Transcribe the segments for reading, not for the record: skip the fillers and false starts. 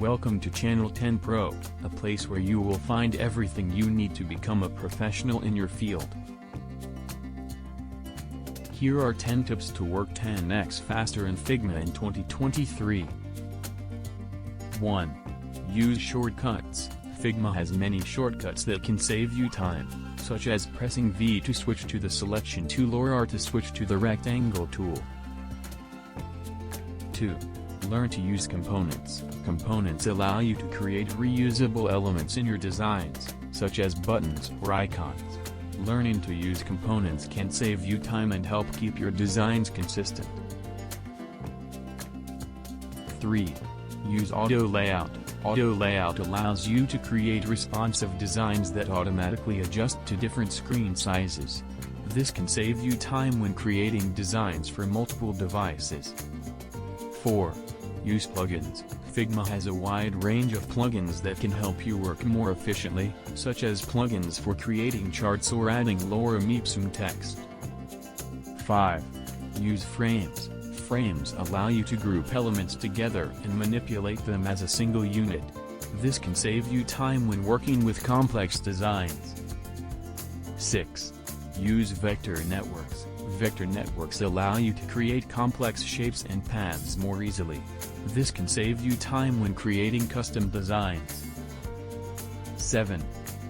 Welcome to Channel 10 Pro, a place where you will find everything you need to become a professional in your field. Here are 10 tips to work 10x faster in Figma in 2023. 1. Use shortcuts. Figma has many shortcuts that can save you time, such as pressing V to switch to the selection tool or R to switch to the rectangle tool. 2. Learn to use components. Components allow you to create reusable elements in your designs, such as buttons or icons. Learning to use components can save you time and help keep your designs consistent. 3. Use Auto Layout. Auto Layout allows you to create responsive designs that automatically adjust to different screen sizes. This can save you time when creating designs for multiple devices. 4. Use plugins. Figma has a wide range of plugins that can help you work more efficiently, such as plugins for creating charts or adding lorem ipsum text. 5. Use frames. Frames allow you to group elements together and manipulate them as a single unit. This can save you time when working with complex designs. 6. Use vector networks. Vector networks allow you to create complex shapes and paths more easily. This can save you time when creating custom designs. 7.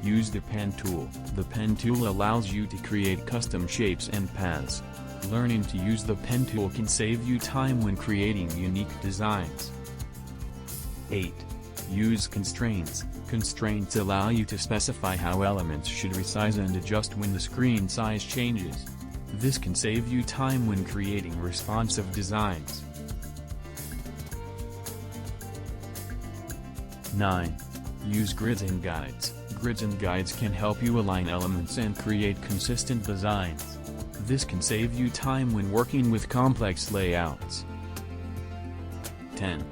Use the pen tool. The pen tool allows you to create custom shapes and paths. Learning to use the pen tool can save you time when creating unique designs. 8. Use constraints. Constraints allow you to specify how elements should resize and adjust when the screen size changes. This can save you time when creating responsive designs. 9. Use grids and guides. Grids and guides can help you align elements and create consistent designs. This can save you time when working with complex layouts. 10.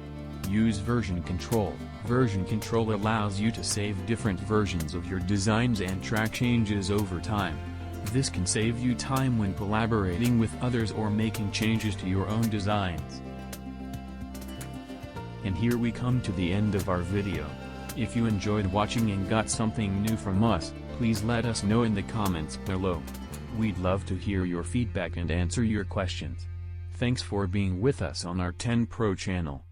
Use version control. Version control allows you to save different versions of your designs and track changes over time. This can save you time when collaborating with others or making changes to your own designs. And here we come to the end of our video. If you enjoyed watching and got something new from us, please let us know in the comments below. We'd love to hear your feedback and answer your questions. Thanks for being with us on our 10 Pro channel.